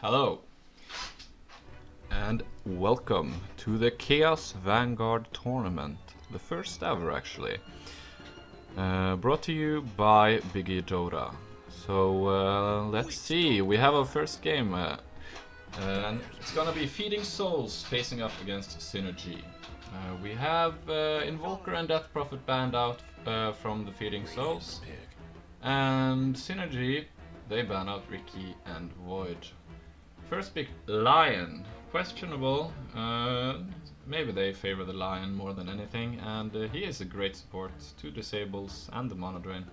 Hello, and welcome to the Chaos Vanguard tournament, the first ever actually, brought to you by Biggie Dota. So let's see, we have our first game, and it's gonna be Feeding Souls facing up against Synergy. We have Invoker and Death Prophet banned out from the Feeding Souls, and Synergy, they ban out Ricky and Void. First pick, Lion. Questionable. Maybe they favor the Lion more than anything, and he is a great support. 2 disables and the Mana Drain.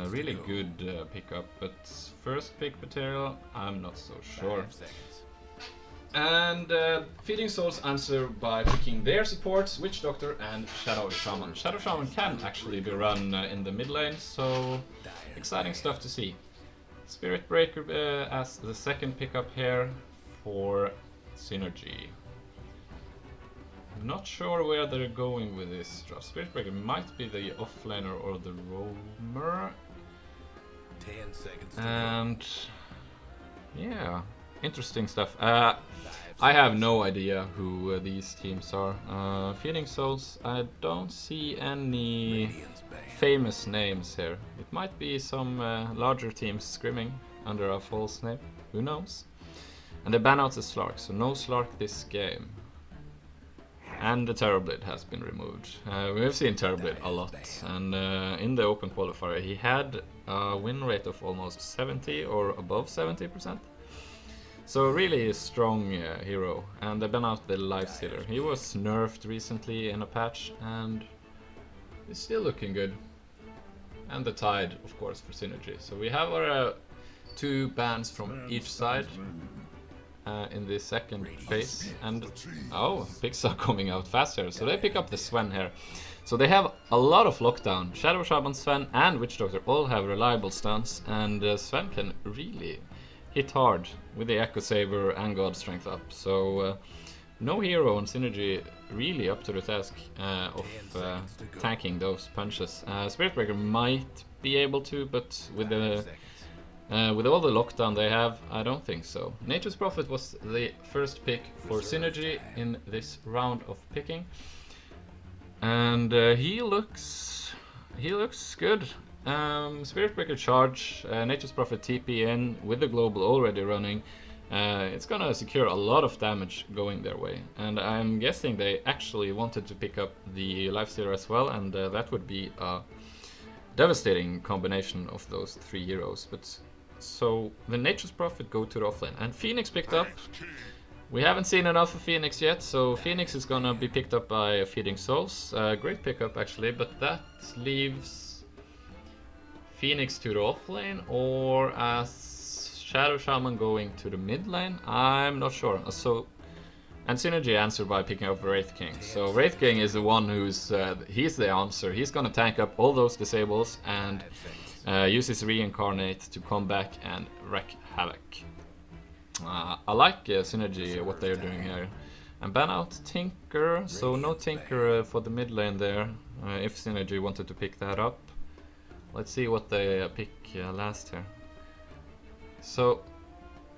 Really good pickup, but first pick material, I'm not so sure. And Feeding Souls answer by picking their supports, Witch Doctor and Shadow Shaman. Shadow Shaman can actually be run in the mid lane, so exciting stuff to see. Spirit Breaker as the second pickup here for Synergy. I'm not sure where they're going with this draft. Spirit Breaker might be the offlaner or the roamer. 10 seconds. And yeah, interesting stuff. I have no idea who these teams are. Feeding Souls, I don't see any famous names here. It might be some larger teams screaming under a false name, who knows? And they ban out the Slark, so no Slark this game. And the Terrorblade has been removed. We've seen Terrorblade a lot, and in the open qualifier he had a win rate of almost 70 or above 70%. So really a strong hero, and they ban out the Lifestealer. He was nerfed recently in a patch, and it's still looking good. And the Tide, of course, for Synergy. So we have our 2 bans from each side in this second phase. And oh, picks are coming out faster. So they pick up the Sven here. So they have a lot of lockdown. Shadow Shaman, Sven and Witch Doctor all have reliable stuns. And Sven can really hit hard with the Echo Saber and God Strength up. So no hero on Synergy really up to the task of tanking those punches. Spirit Breaker might be able to, but with all the lockdown they have, I don't think so. Nature's Prophet was the first pick for Synergy in this round of picking, and he looks good. Spirit Breaker charge, Nature's Prophet TP in with the global already running. It's gonna secure a lot of damage going their way, and I'm guessing they actually wanted to pick up the Lifestealer as well, and that would be a devastating combination of those 3 heroes. But so the Nature's Prophet go to the offlane, and Phoenix picked up. We haven't seen enough of Phoenix yet, so Phoenix is gonna be picked up by Feeding Souls. Great pickup actually, but that leaves Phoenix to the offlane, or as Shadow Shaman going to the mid lane? I'm not sure. So, and Synergy answered by picking up Wraith King. So Wraith King is the one who's he's the answer. He's gonna tank up all those disables and use his Reincarnate to come back and wreak havoc. I like Synergy, what they're doing here. And ban out Tinker, so no Tinker for the mid lane there, if Synergy wanted to pick that up. Let's see what they pick last here. So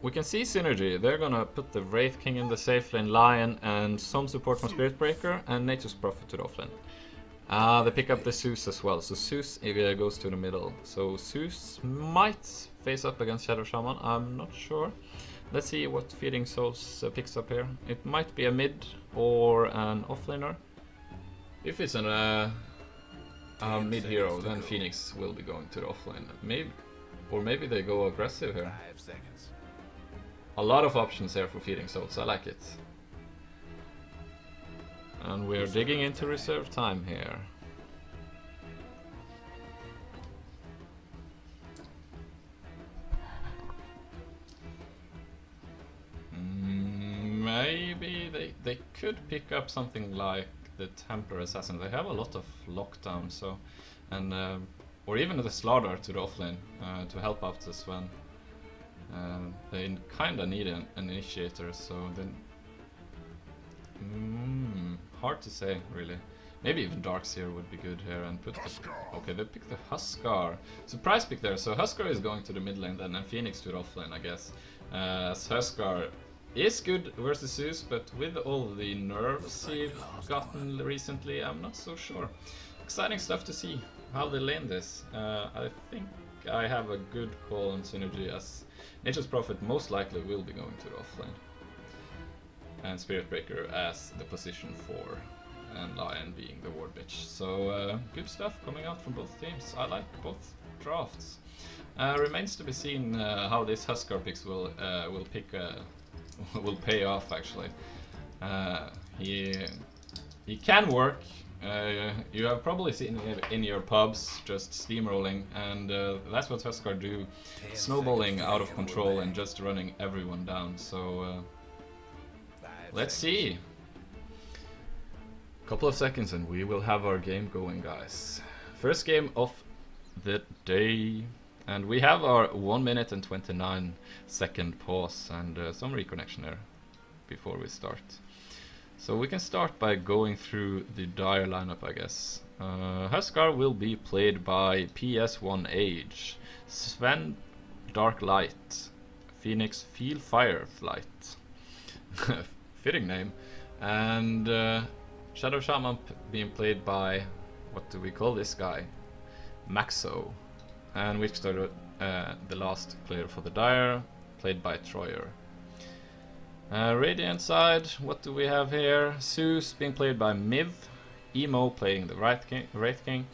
we can see Synergy, they're gonna put the Wraith King in the safe lane, Lion, and some support from Spirit Breaker, and Nature's Prophet to the offlane. They pick up the Zeus as well, so Zeus goes to the middle. So Zeus might face up against Shadow Shaman, I'm not sure. Let's see what Feeding Souls picks up here. It might be a mid or an offlaner. If it's a mid hero, then Phoenix will be going to the offlane. Maybe they go aggressive here. 5 seconds. A lot of options here for Feeding Souls, I like it. And we're digging into reserve time here. Maybe they could pick up something like the Templar Assassin. They have a lot of lockdown, so, and or even the Slardar to the offlane to help out the Sven. They kinda need an initiator, so then hard to say really. Maybe even Darkseer would be good here and put the... Okay, they picked the Huskar. Surprise pick there, so Huskar is going to the mid lane then and Phoenix to the off lane, I guess. As Huskar is good versus Zeus, but with all the nerfs he's gotten recently, I'm not so sure. Exciting stuff to see how they lane this. I think I have a good call on synergy, as Nature's Prophet most likely will be going to the off lane. And Spirit Breaker as the position 4. And Lion being the ward bitch. So good stuff coming out from both teams. I like both drafts. Remains to be seen how this Huskar picks will pay off actually. He can work. You have probably seen it in your pubs just steamrolling, and that's what Huskar do, snowballing out of control and just running everyone down. So let's see. Couple of seconds and we will have our game going, guys. First game of the day, and we have our 1 minute and 29 second pause and some reconnection there before we start. So we can start by going through the dire lineup, I guess. Huskar will be played by PS1 Age, Sven Dark Light, Phoenix Feel Fire Flight, fitting name, and Shadow Shaman being played by, what do we call this guy? Maxo. And Witchstar, the last player for the Dire, played by Troyer. Radiant side, what do we have here? Zeus being played by Miv, Emo playing the Wraith King,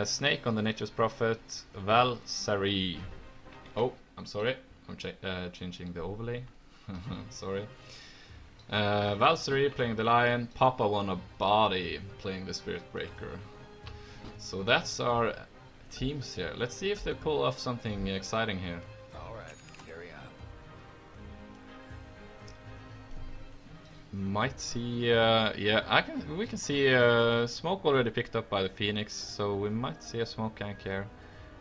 Snake on the Nature's Prophet, Val Sari. Oh, I'm sorry, I'm changing the overlay. Sorry. Valkyrie playing the Lion, Papa Wanna Body playing the Spirit Breaker. So that's our teams here. Let's see if they pull off something exciting here. Alright, carry on. Might see, yeah, we can see smoke already picked up by the Phoenix, so we might see a smoke gank here,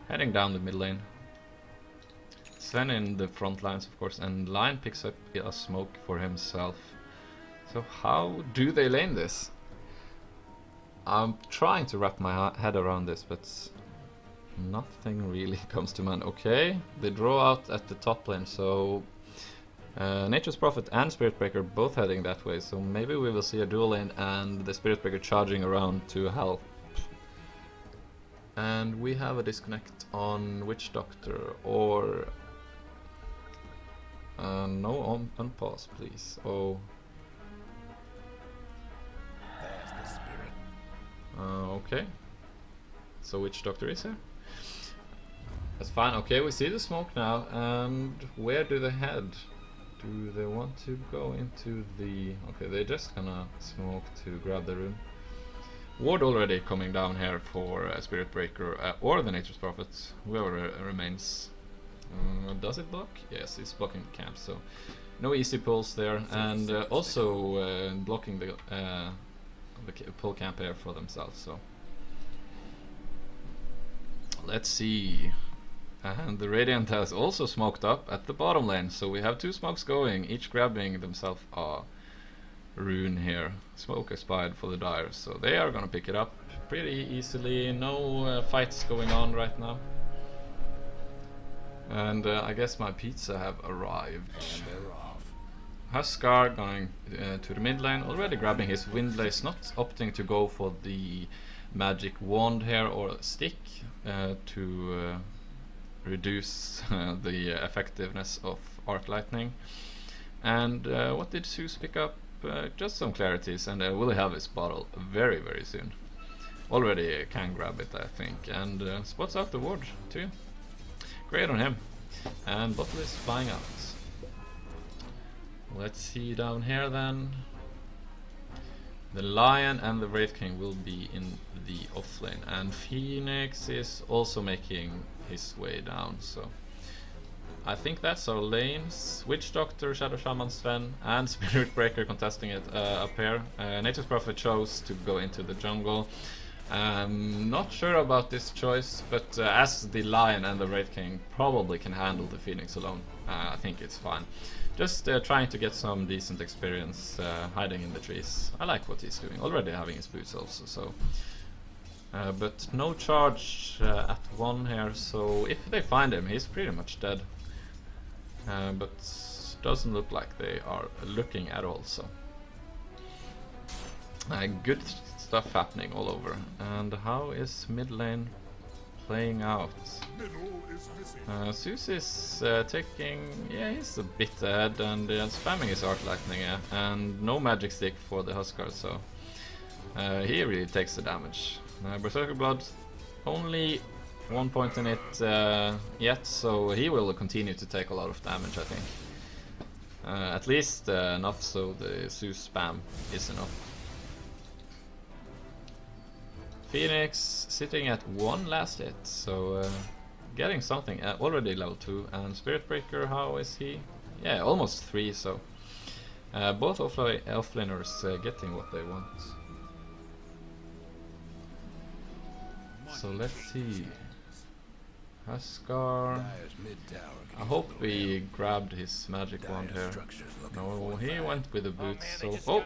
heading down the mid lane. Sven in the front lines, of course, and Lion picks up a smoke for himself. So how do they lane this? I'm trying to wrap my head around this, but nothing really comes to mind. Okay, they draw out at the top lane, so Nature's Prophet and Spirit Breaker both heading that way, so maybe we will see a dual lane and the Spirit Breaker charging around to help. And we have a disconnect on Witch Doctor, or no, on pause please. Oh, There's the spirit. okay. So Witch Doctor is here. That's fine. Okay, we see the smoke now. And where do they head? Do they want to go into the... Okay, they're just gonna smoke to grab the rune. Ward already coming down here for Spirit Breaker or the Nature's Prophet, whoever remains. Does it block? Yes, it's blocking the camp, so no easy pulls there, and also blocking the pull camp here for themselves. So let's see. And the Radiant has also smoked up at the bottom lane, so we have two smokes going, each grabbing themselves a rune here. Smoke expired for the Dire, so they are gonna pick it up pretty easily. No fights going on right now. And I guess my pizza have arrived. And they're off. Huskar going to the mid lane, already grabbing his Windlace, not opting to go for the magic wand here or stick to reduce the effectiveness of Arc Lightning. And what did Zeus pick up? Just some clarities, and will have his bottle very soon. Already can grab it, I think, and spots out the ward too. Great on him. And bottle is flying out. Let's see down here then. The Lion and the Wraith King will be in the off lane, and Phoenix is also making his way down, so I think that's our lanes. Witch Doctor, Shadow Shaman, Sven, and Spirit Breaker contesting it up here. Nature's Prophet chose to go into the jungle. Not sure about this choice, but as the Lion and the Wraith King probably can handle the Phoenix alone, I think it's fine. Just trying to get some decent experience hiding in the trees. I like what he's doing, already having his boots also, so... but no charge at 1 here, so if they find him, he's pretty much dead. But doesn't look like they are looking at all, so... good stuff happening all over. And how is mid lane playing out? Zeus is taking... yeah, he's a bit ahead and spamming his Arc Lightning, yeah. And no Magic Stick for the Huskar, so... he really takes the damage. Berserker Blood, only 1 point in it yet, so he will continue to take a lot of damage, I think. At least enough so the Zeus spam is enough. Phoenix sitting at 1 last hit, so getting something. Already level 2. And Spirit Breaker, how is he? Yeah, almost 3, so both offlaners getting what they want. So let's see. Huskar. I hope he grabbed his magic wand here. No, he went with the boots. So, oh!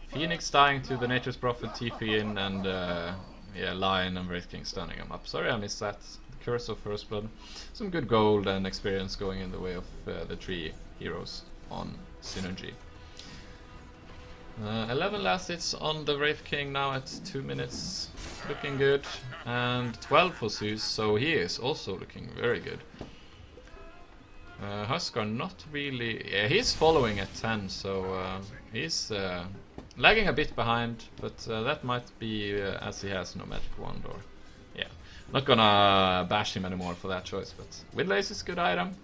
Phoenix dying to the Nature's Prophet TP in, and yeah, Lion and Wraith King stunning him up. Sorry I missed that. The Curse of First Blood. Some good gold and experience going in the way of the 3 heroes on Synergy. 11 last hits on the Wraith King now at 2 minutes, looking good, and 12 for Zeus, so he is also looking very good. Huskar not really, yeah, he's following at 10, so he's lagging a bit behind, but that might be as he has no magic wand, or yeah, not gonna bash him anymore for that choice, but Widlace is a good item,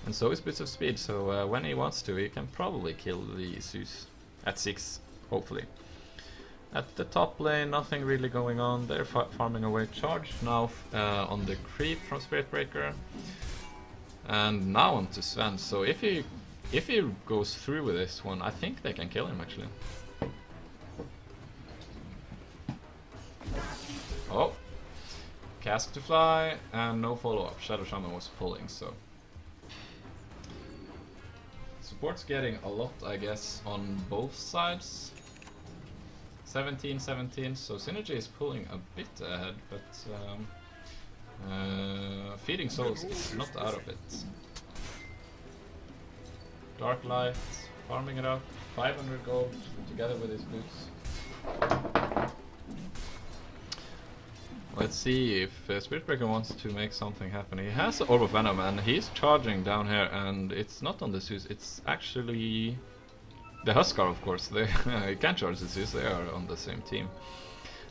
and so is Boots of Speed, so when he wants to, he can probably kill the Zeus. At 6, hopefully. At the top lane, nothing really going on. They're farming away charge now on the creep from Spirit Breaker, and now on to Sven. So if he goes through with this one, I think they can kill him actually. Oh, Cask to fly and no follow up. Shadow Shaman was pulling, so. Support's getting a lot, I guess, on both sides. 17-17, so Synergy is pulling a bit ahead, but Feeding Souls is not out of it. Dark Light, farming it up, 500 gold together with his boots. Let's see if Spirit Breaker wants to make something happen. He has Orb of Venom and he's charging down here, and it's not on the Zeus, it's actually the Huskar, of course. They he can't charge the Zeus, they are on the same team.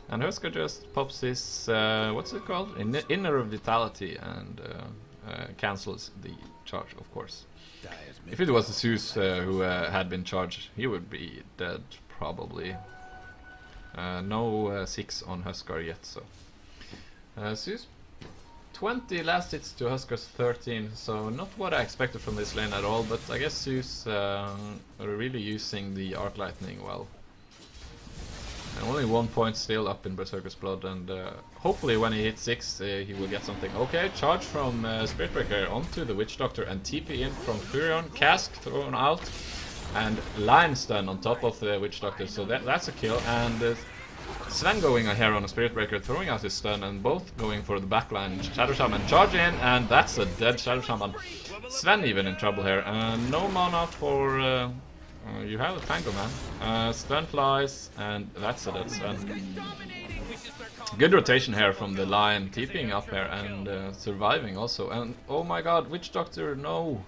And Huskar just pops his, what's it called? Inner Vitality, and cancels the charge, of course. If it was the Zeus who had been charged, he would be dead, probably. No 6 on Huskar yet, so. Zeus 20 last hits to Huskar's 13, so not what I expected from this lane at all, but I guess Zeus are really using the Arc Lightning well. And only 1 point still up in Berserker's Blood, and hopefully when he hits 6 he will get something. Okay, charge from Spirit Breaker onto the Witch Doctor and TP in from Furion, Cask thrown out, and Lion Stun on top of the Witch Doctor, so that's a kill. And Sven going here on a Spirit Breaker, throwing out his stun, and both going for the backline. Shadow Shaman charge in, and that's a dead Shadow Shaman. Sven even in trouble here. No mana for... you have a Tango Man. Sven flies, and that's a dead Sven. Good rotation here from the Lion, TPing up here and surviving also. And oh my god, Witch Doctor, no!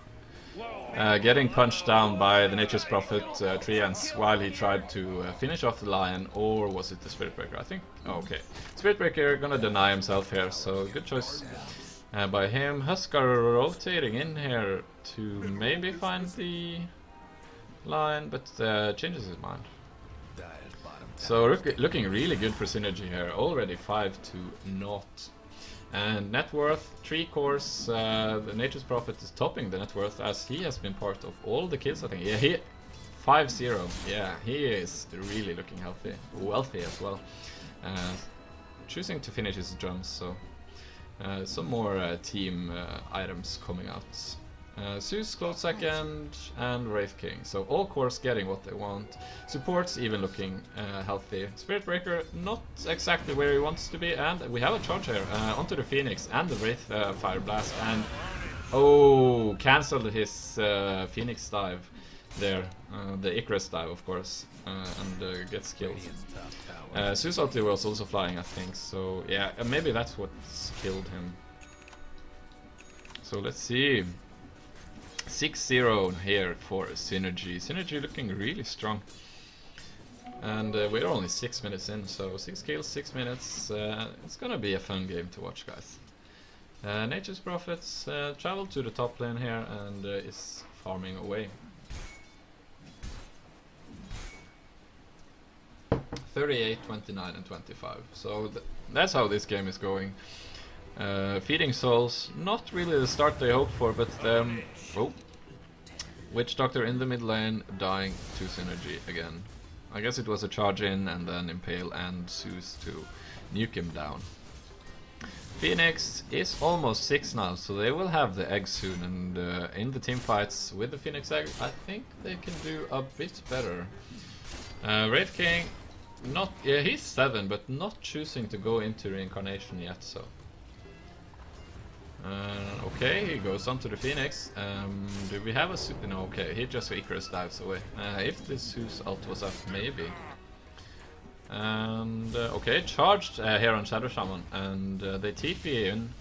Getting punched down by the Nature's Prophet Treants while he tried to finish off the Lion, or was it the Spirit Breaker? I think, oh, okay. Spirit Breaker gonna deny himself here, so good choice by him. Huskar rotating in here to maybe find the Lion, but changes his mind. So looking really good for Synergy here, already 5-0. And net worth, 3 cores, the Nature's Prophet is topping the net worth as he has been part of all the kills, I think. Yeah, he 5-0, yeah, he is really looking healthy, wealthy as well. choosing to finish his drums, so some more team items coming out. Zeus close second and Wraith King, so all cores getting what they want. Supports even looking healthy. Spirit Breaker not exactly where he wants to be, and we have a charge here onto the Phoenix and the Wraith Fire Blast, and oh, cancelled his Phoenix dive there, the Icarus dive of course, and gets killed. Zeus ulti was also flying, I think, so yeah, maybe that's what's killed him. So let's see. 6-0 here for Synergy. Synergy looking really strong. And we're only 6 minutes in, so 6 kills, 6 minutes. It's gonna be a fun game to watch, guys. Nature's Prophets traveled to the top lane here and is farming away. 38, 29 and 25. So that's how this game is going. Feeding Souls, not really the start they hoped for, but oh, Witch Doctor in the mid lane dying to Synergy again. I guess it was a charge in and then Impale and Zeus to nuke him down. Phoenix is almost 6 now, so they will have the egg soon, and in the team fights with the Phoenix egg, I think they can do a bit better. Wraith King, not, yeah, he's 7, but not choosing to go into reincarnation yet, so. Okay, he goes on to the Phoenix. Do we have a no, okay, he just Icarus dives away. If this Zeus ult was up, maybe. And okay, charged here on Shadow Shaman, and they TP in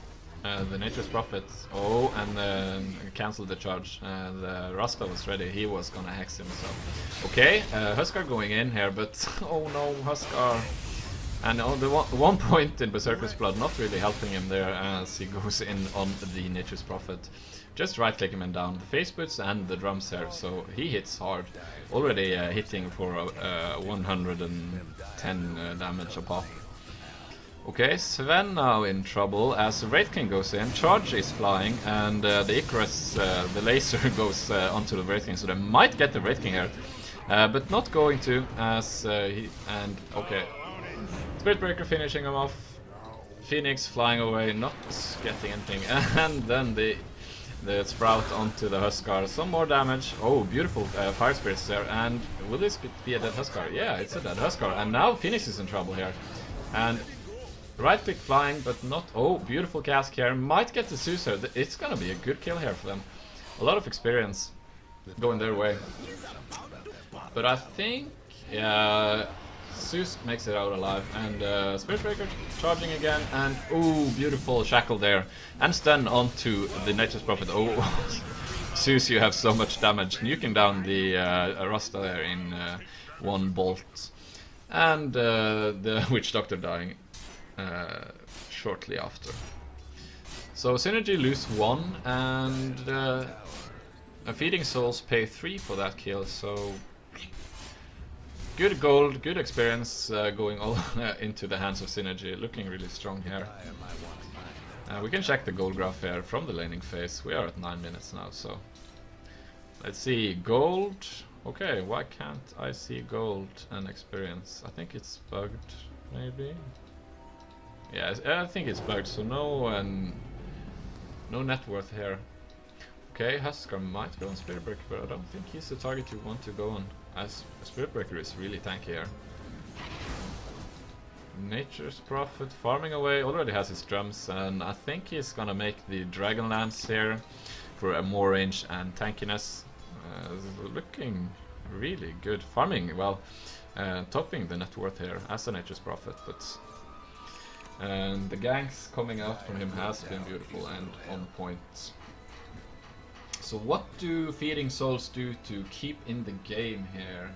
the Nature's Prophet. Oh, and then cancelled the charge. The Rasta was ready, he was gonna hex himself. Okay, Huskar going in here, but oh no, Huskar. And on the one point in Berserker's Blood, not really helping him there as he goes in on the Nature's Prophet. Just right click him and down. The face boots and the drums here, so he hits hard. Already hitting for 110 damage a pop. Okay, Sven now in trouble as the Wraith King goes in. Charge is flying, and the Icarus, the laser, goes onto the Wraith King, so they might get the Wraith King here. But not going to, as okay. Spirit Breaker finishing him off. Phoenix flying away, not getting anything, and then the Sprout onto the Huskar. Some more damage. Oh, beautiful Fire Spirits there, and will this be a dead Huskar? Yeah, it's a dead Huskar, and now Phoenix is in trouble here. And right click flying, but not. Oh, beautiful cask here. Might get the Zeus here. It's gonna be a good kill here for them. A lot of experience going their way. But I think, yeah, Zeus makes it out alive, and Spirit Breaker charging again, and ooh, beautiful shackle there, and stun onto the Nature's Prophet. Oh, Zeus, you have so much damage, nuking down the Rasta there in one bolt, and the Witch Doctor dying shortly after. So Synergy lose 1, and Feeding Souls pay 3 for that kill, so good gold, good experience going all into the hands of Synergy, looking really strong here. We can check the gold graph here from the laning phase. We are at 9 minutes now, so let's see, gold. Okay, why can't I see gold and experience? I think it's bugged, maybe. Yeah, I think it's bugged, so no net worth here. Okay, Huskar might go on Spirit Breaker, but I don't think he's the target you want to go on, as Spirit Breaker is really tanky here. Nature's Prophet farming away, already has his drums, and I think he's gonna make the Dragonlance here for a more range and tankiness. Looking really good. Farming, well, topping the net worth here as a Nature's Prophet, but the ganks coming out from him has been beautiful and on point. So what do Feeding Souls do to keep in the game here?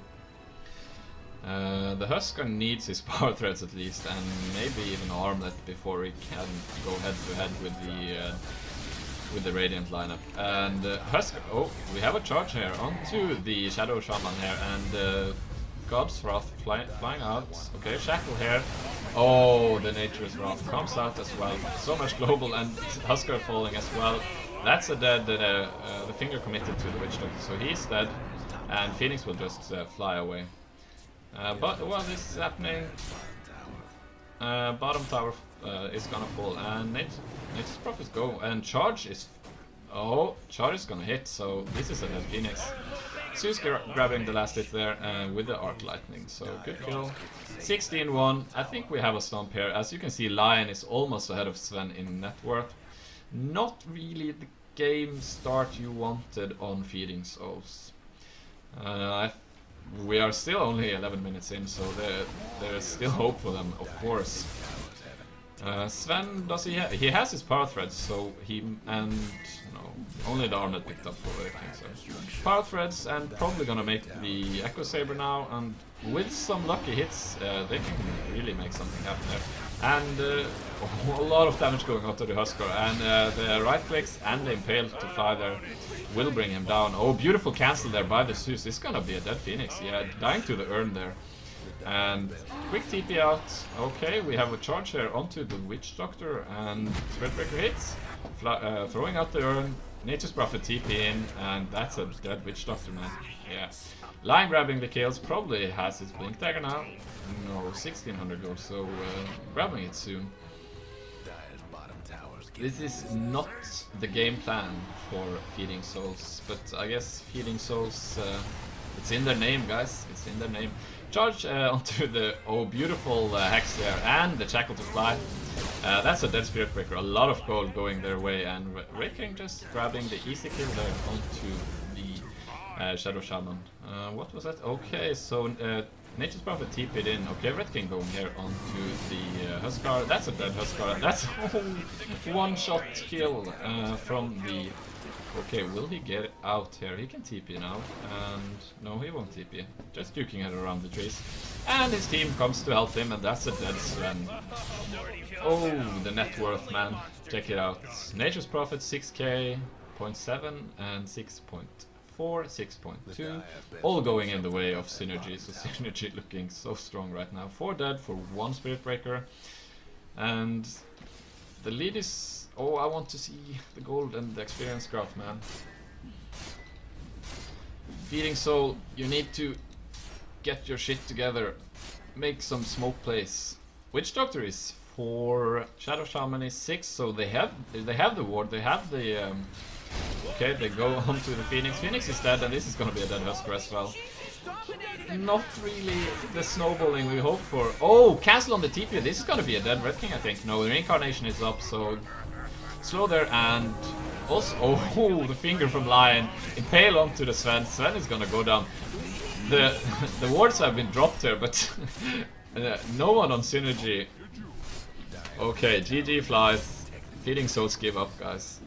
The Huskar needs his power threads at least, and maybe even Armlet before he can go head to head with the Radiant lineup. And Huskar, oh, we have a charge here onto the Shadow Shaman here, and God's Wrath flying out. Okay, Shackle here. Oh, the Nature's Wrath comes out as well. So much global, and Huskar falling as well. That's a dead, the finger committed to the Witch Doctor, so he's dead, and Phoenix will just fly away. But while this is happening, Bottom tower is gonna fall, and Nature's Prophet go, and charge is... Oh, charge is gonna hit, so this is a dead Phoenix. Zeus grabbing the last hit there with the Arc Lightning, so good kill. 16-1, I think we have a stomp here. As you can see, Lion is almost ahead of Sven in net worth. Not really the game start you wanted on Feeding Souls. We are still only 11 minutes in, so there is still hope for them, of course. Sven, does he he has his power threads, so only the Armlet picked up for everything, so power threads, and probably gonna make the Echo Saber now, and with some lucky hits they can really make something happen there. And a lot of damage going out to the Huskar, and the right clicks and the Impale to fly there will bring him down. Oh, beautiful cancel there by the Zeus. It's gonna be a dead Phoenix, yeah, dying to the urn there. And quick TP out. Okay, we have a charge here onto the Witch Doctor, and Spirit Breaker hits, throwing out the urn. Nature's Prophet TP in, and that's a dead Witch Doctor, man. Yeah. Lion grabbing the kills, probably has his Blink Dagger now. No, 1600 gold, so grabbing it soon. This is not the game plan for Feeding Souls, but I guess Feeding Souls, it's in their name, guys. It's in their name. Charge onto the beautiful Hex there, and the Shackle to Fly. That's a dead Spirit Breaker. A lot of gold going their way, and Red King just grabbing the easy kill there onto the Shadow Shaman. What was that? Okay, so Nature's Prophet TP'd in. Okay, Red King going here onto the Huskar. That's a dead Huskar. That's a one-shot kill from the... Okay, will he get out here? He can TP now, and no, he won't TP. Just duking it around the trees. And his team comes to help him, and that's a dead Sven. Oh, the net worth, man. Check it out. Nature's Prophet 6k, 0.7, and 6.4, 6.2. All going in the way of Synergy, so Synergy looking so strong right now. 4 dead for 1 Spirit Breaker. And the lead is... Oh, I want to see the gold and the experience graph, man. Feeding Soul, you need to get your shit together. Make some smoke plays. Witch Doctor is 4, Shadow Shaman is 6, so they have the ward, they have the... Okay, they go on to the Phoenix. Phoenix is dead, and this is gonna be a dead Huskar as well. Not really the snowballing we hoped for. Oh, cancel on the TP. This is gonna be a dead Red King, I think. No, the Reincarnation is up, so... Slow there, and also, oh, the finger from Lion. Impale onto the Sven. Sven is gonna go down. The wards have been dropped here, but no one on Synergy. Okay, GG flies. Feeding Souls give up, guys.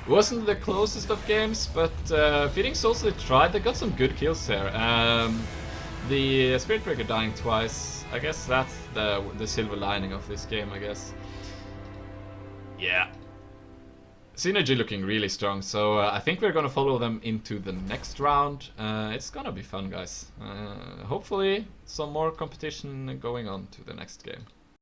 Wasn't the closest of games, but Feeding Souls, they tried. They got some good kills there. The Spirit Breaker dying twice. I guess that's the silver lining of this game, I guess. Yeah. Synergy looking really strong, so I think we're gonna follow them into the next round. It's gonna be fun, guys. Hopefully some more competition going on to the next game.